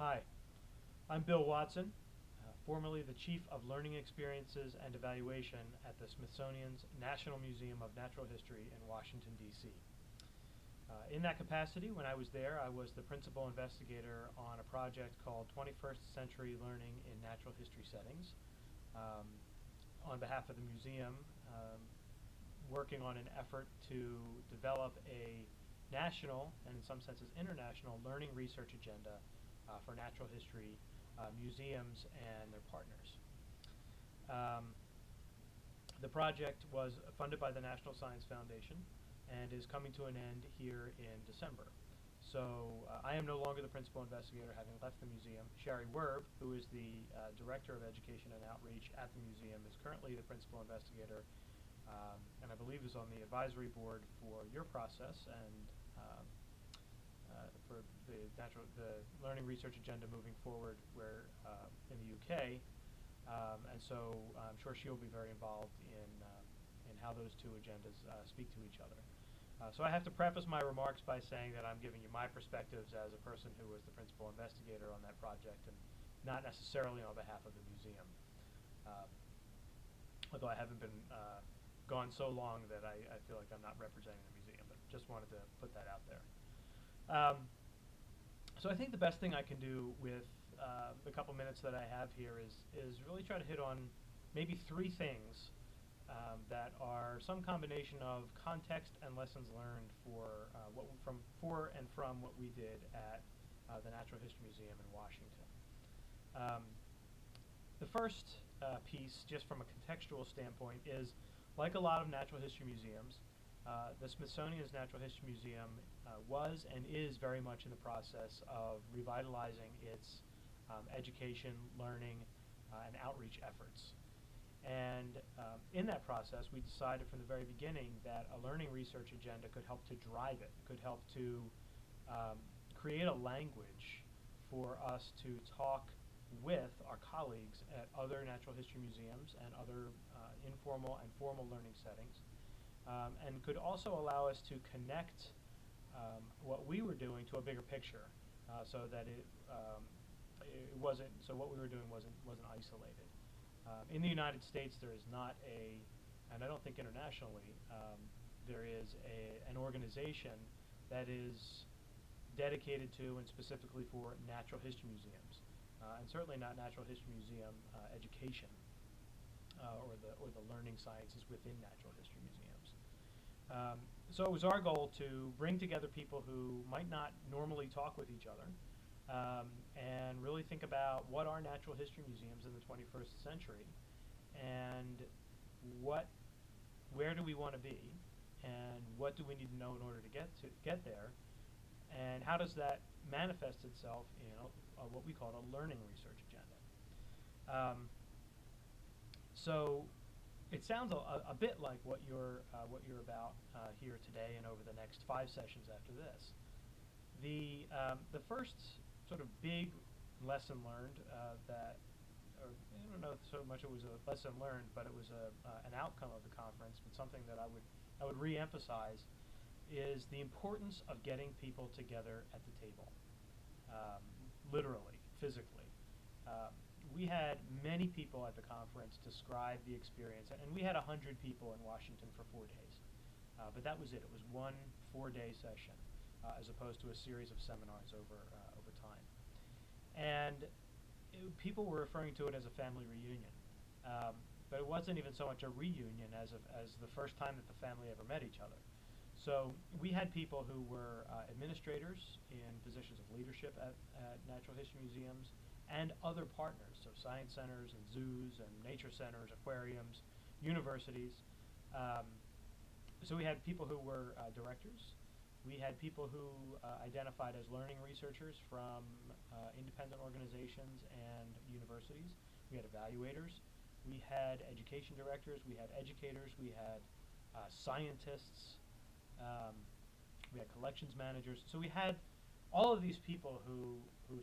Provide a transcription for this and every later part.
Hi, I'm Bill Watson, formerly the Chief of Learning Experiences and Evaluation at the Smithsonian's National Museum of Natural History in Washington, D.C. In that capacity, when I was there, I was the principal investigator on a project called 21st Century Learning in Natural History Settings. On behalf of the museum, working on an effort to develop a national, and in some senses international, learning research agenda for natural history museums and their partners. The project was funded by the National Science Foundation and is coming to an end here in December. So I am no longer the principal investigator, having left the museum. Sherry Werb, who is the Director of Education and Outreach at the museum, is currently the principal investigator, and I believe is on the advisory board for your process and for the learning research agenda moving forward where in the UK. And so I'm sure she'll be very involved in how those two agendas speak to each other. So I have to preface my remarks by saying that I'm giving you my perspectives as a person who was the principal investigator on that project and not necessarily on behalf of the museum. Although I haven't been gone so long that I feel like I'm not representing the museum, but just wanted to put that out there. So I think the best thing I can do with the couple minutes that I have here is really try to hit on maybe three things that are some combination of context and lessons learned for what we did at the Natural History Museum in Washington. The first piece, just from a contextual standpoint, is like a lot of natural history museums, the Smithsonian's Natural History Museum was and is very much in the process of revitalizing its education, learning, and outreach efforts. And in that process, we decided from the very beginning that a learning research agenda could help to drive it, could help to create a language for us to talk with our colleagues at other natural history museums and other informal and formal learning settings, and could also allow us to connect what we were doing to a bigger picture, so that what we were doing wasn't isolated. In the United States, there is not and I don't think internationally, there is an organization that is dedicated to and specifically for natural history museums, and certainly not natural history museum education or the learning sciences within natural history museums. So it was our goal to bring together people who might not normally talk with each other, and really think about what are natural history museums in the 21st century, and where do we want to be, and what do we need to know in order to get there, and how does that manifest itself in what we call a learning research agenda. So it sounds a bit like what you're about here today and over the next 5 sessions after this. The first sort of big lesson learned or I don't know if so much it was a lesson learned, but it was an outcome of the conference, but something that I would re-emphasize is the importance of getting people together at the table, literally, physically. We had many people at the conference describe the experience, and we had 100 people in Washington for 4 days. But that was it. It was one 4-day session, as opposed to a series of seminars over time. And people were referring to it as a family reunion. But it wasn't even so much a reunion as the first time that the family ever met each other. So we had people who were administrators in positions of leadership at natural history museums and other partners, so science centers and zoos and nature centers, aquariums, universities. So we had people who were directors. We had people who identified as learning researchers from independent organizations and universities. We had evaluators. We had education directors. We had educators. We had scientists. We had collections managers. So we had all of these people who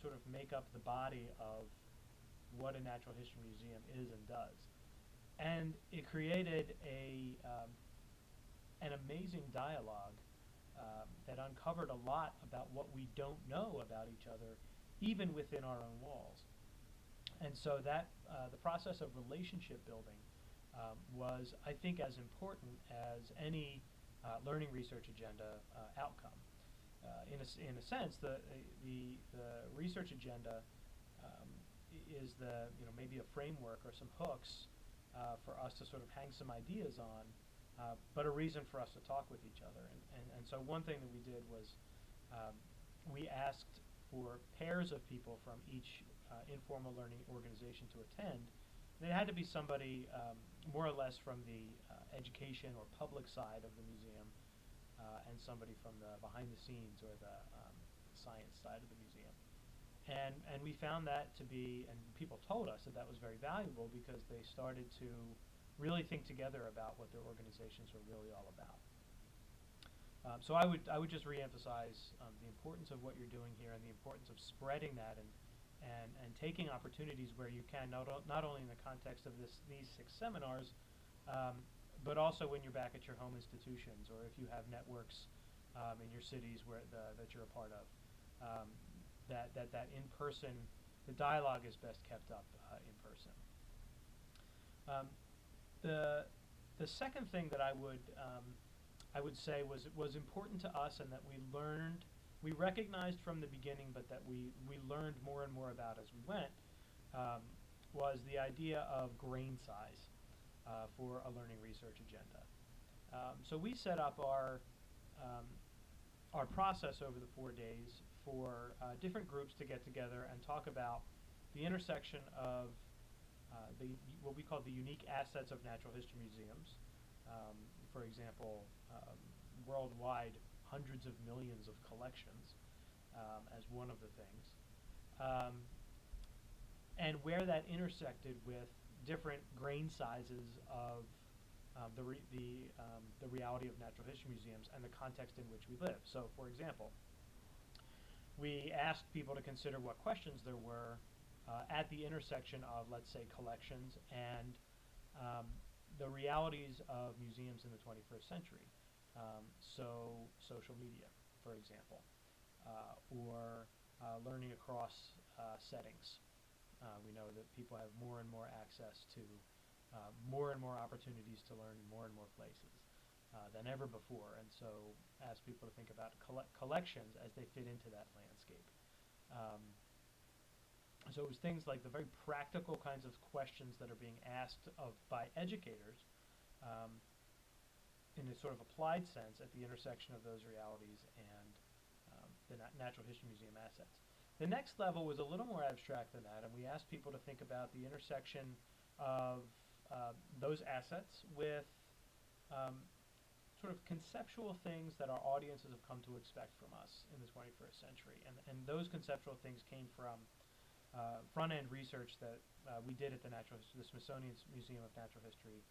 sort of make up the body of what a natural history museum is and does. And it created an amazing dialogue that uncovered a lot about what we don't know about each other, even within our own walls. And so that the process of relationship building was, I think, as important as any learning research agenda outcome. In a sense, the research agenda is maybe a framework or some hooks for us to sort of hang some ideas on, but a reason for us to talk with each other. And so one thing that we did was we asked for pairs of people from each informal learning organization to attend. And it had to be somebody more or less from the education or public side of the museum, and somebody from the behind the scenes or the science side of the museum. And we found that to be, and people told us that that was very valuable because they started to really think together about what their organizations were really all about. So I would just reemphasize the importance of what you're doing here and the importance of spreading that and taking opportunities where you can, not only in the context of these 6 seminars, but also when you're back at your home institutions, or if you have networks in your cities that you're a part of, that in-person, the dialogue is best kept up in person. The second thing that I would say was important to us, and that we recognized from the beginning, but that we learned more and more about as we went, was the idea of grain size for a learning research agenda. So we set up our process over the 4 days for different groups to get together and talk about the intersection of what we call the unique assets of natural history museums. For example, worldwide, hundreds of millions of collections as one of the things, and where that intersected with different grain sizes of the reality of natural history museums and the context in which we live. So, for example, we asked people to consider what questions there were at the intersection of, let's say, collections and the realities of museums in the 21st century. So social media, for example, or learning across settings. We know that people have more and more access to more and more opportunities to learn in more and more places than ever before, and so ask people to think about collections as they fit into that landscape. So it was things like the very practical kinds of questions that are being asked by educators in a sort of applied sense at the intersection of those realities and the natural history museum assets. The next level was a little more abstract than that, and we asked people to think about the intersection of those assets with sort of conceptual things that our audiences have come to expect from us in the 21st century. And those conceptual things came from front-end research that we did at the Smithsonian Museum of Natural History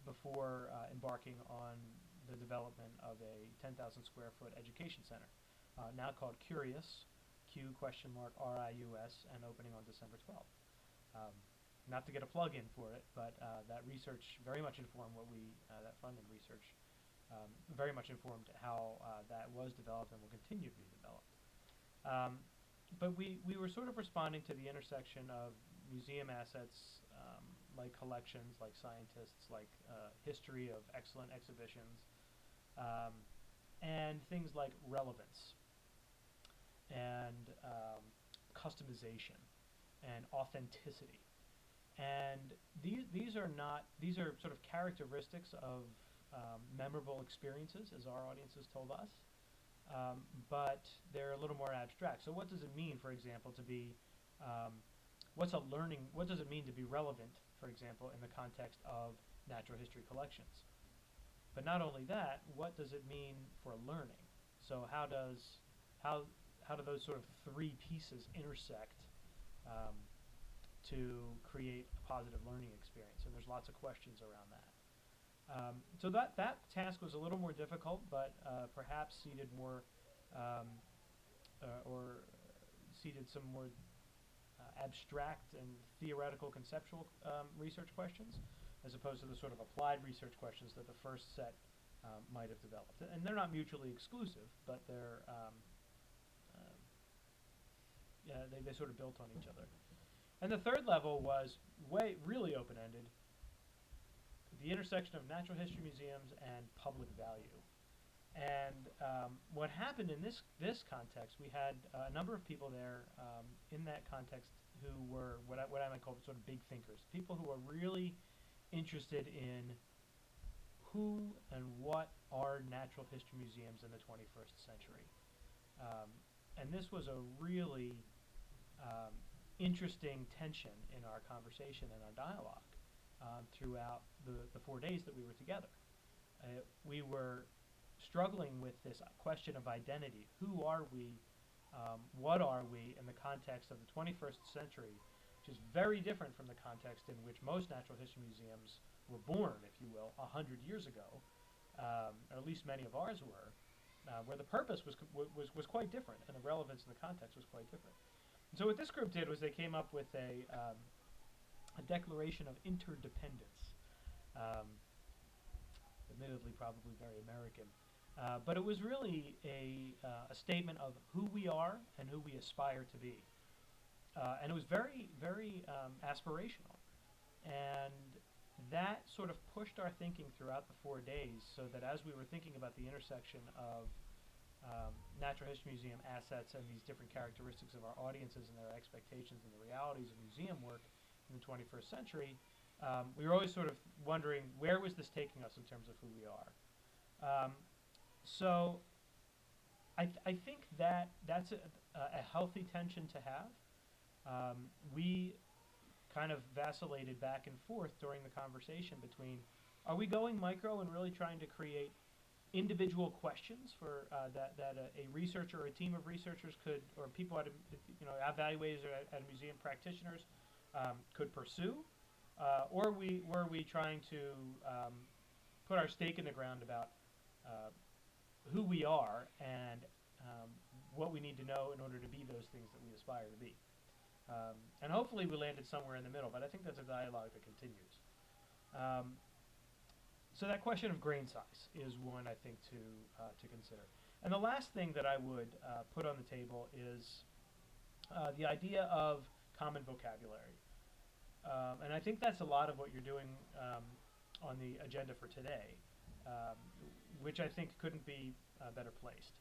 before embarking on the development of a 10,000 square foot education center, now called Curious, Q?RIUS, and opening on December 12th. Not to get a plug-in for it, but that research very much informed that front-end research very much informed how that was developed and will continue to be developed. But we were sort of responding to the intersection of museum assets like collections, like scientists, like history of excellent exhibitions, and things like relevance and customization and authenticity. And these are sort of characteristics of memorable experiences, as our audiences told us, but they're a little more abstract. So what does it mean, for example, to be, what does it mean to be relevant, for example, in the context of natural history collections? But not only that, what does it mean for learning? So how do those sort of 3 pieces intersect to create a positive learning experience? And there's lots of questions around that. So that task was a little more difficult, but perhaps seeded more seeded some more abstract and theoretical conceptual research questions, as opposed to the sort of applied research questions that the first set might have developed. And they're not mutually exclusive, but they're they sort of built on each other. And the third level was really open-ended, the intersection of natural history museums and public value. And what happened in this context, we had a number of people there in that context who were what I might call sort of big thinkers, people who are really interested in who and what are natural history museums in the 21st century. And this was a really interesting tension in our conversation and our dialogue throughout the 4 days that we were together. We were struggling with this question of identity. Who are we? What are we in the context of the 21st century, which is very different from the context in which most natural history museums were born, if you will, 100 years ago, or at least many of ours were, where the purpose was quite different and the relevance in the context was quite different. And so what this group did was they came up with a declaration of interdependence, admittedly probably very American. But it was really a statement of who we are and who we aspire to be. And it was very, very aspirational. And that sort of pushed our thinking throughout the 4 days, so that as we were thinking about the intersection of Natural History Museum assets and these different characteristics of our audiences and their expectations and the realities of museum work in the 21st century, we were always sort of wondering, where was this taking us in terms of who we are? So I think that's a healthy tension to have. We kind of vacillated back and forth during the conversation between, are we going micro and really trying to create individual questions for that a researcher or a team of researchers could, or people at evaluators at museum practitioners could pursue, or were we trying to put our stake in the ground about who we are and what we need to know in order to be those things that we aspire to be. And hopefully we landed somewhere in the middle, but I think that's a dialogue that continues. So that question of grain size is one, I think, to consider. And the last thing that I would put on the table is the idea of common vocabulary. And I think that's a lot of what you're doing on the agenda for today, which I think couldn't be better placed.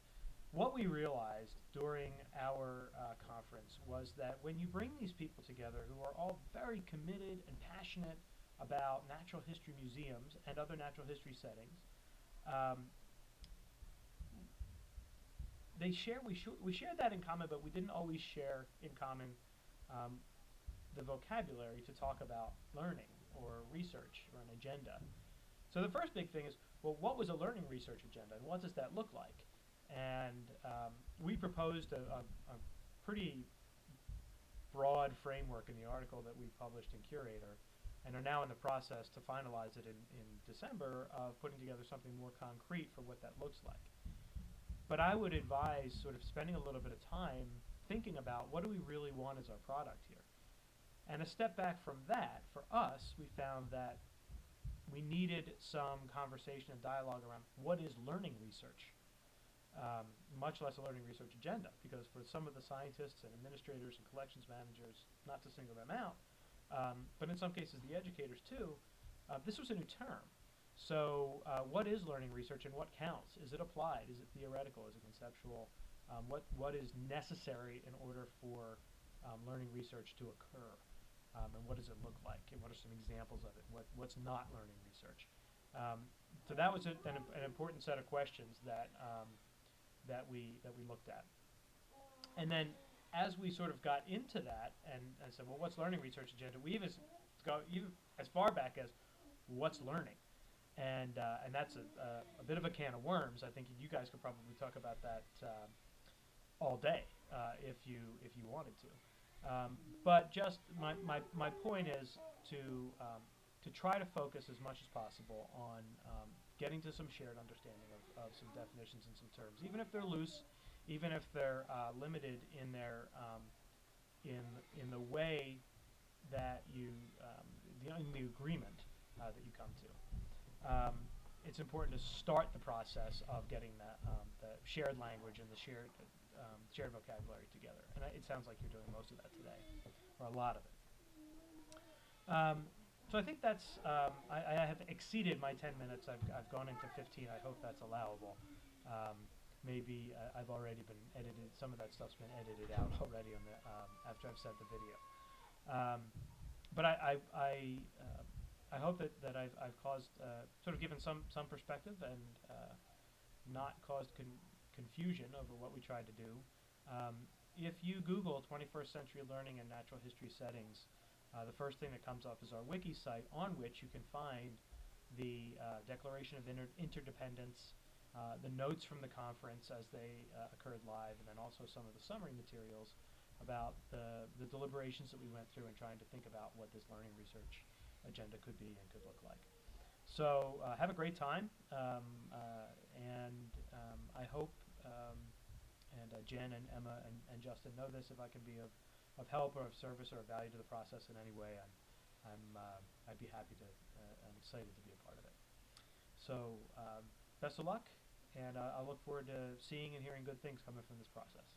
What we realized during our conference was that when you bring these people together who are all very committed and passionate about natural history museums and other natural history settings, we shared that in common, but we didn't always share in common the vocabulary to talk about learning or research or an agenda. So the first big thing is, well, what was a learning research agenda, and what does that look like? And we proposed a pretty broad framework in the article that we published in Curator, and are now in the process to finalize it in December of putting together something more concrete for what that looks like. But I would advise sort of spending a little bit of time thinking about, what do we really want as our product here? And a step back from that, for us, we found that we needed some conversation and dialogue around what is learning research, much less a learning research agenda, because for some of the scientists and administrators and collections managers, not to single them out, but in some cases the educators too, this was a new term. So what is learning research and what counts? Is it applied? Is it theoretical? Is it conceptual? What is necessary in order for learning research to occur? And what does it look like? And what are some examples of it? What's not learning research? So that was an important set of questions that we looked at. And then as we sort of got into that and said, well, what's learning research agenda? We even go as far back as what's learning, and that's a bit of a can of worms. I think you guys could probably talk about that all day if you wanted to. But just my point is to try to focus as much as possible on getting to some shared understanding of some definitions and some terms, even if they're loose, even if they're limited in their in the way that you in the agreement that you come to. it's important to start the process of getting the shared language and the shared vocabulary together. And it sounds like you're doing most of that today, or a lot of it. So I think that's, I have exceeded my 10 minutes. I've gone into 15. I hope that's allowable. Maybe I've already been edited. Some of that stuff's been edited out already on the, after I've sent the video. But I hope that I've caused, sort of given some perspective and not caused confusion over what we tried to do. If you Google 21st century learning in natural history settings, the first thing that comes up is our wiki site, on which you can find the Declaration of Interdependence, the notes from the conference as they occurred live, and then also some of the summary materials about the deliberations that we went through and trying to think about what this learning research agenda could be and could look like. So have a great time, and I hope, and Jen and Emma and Justin know this, if I can be of help or of service or of value to the process in any way, I'd be happy to, I'm excited to be a part of it. So best of luck, and I look forward to seeing and hearing good things coming from this process.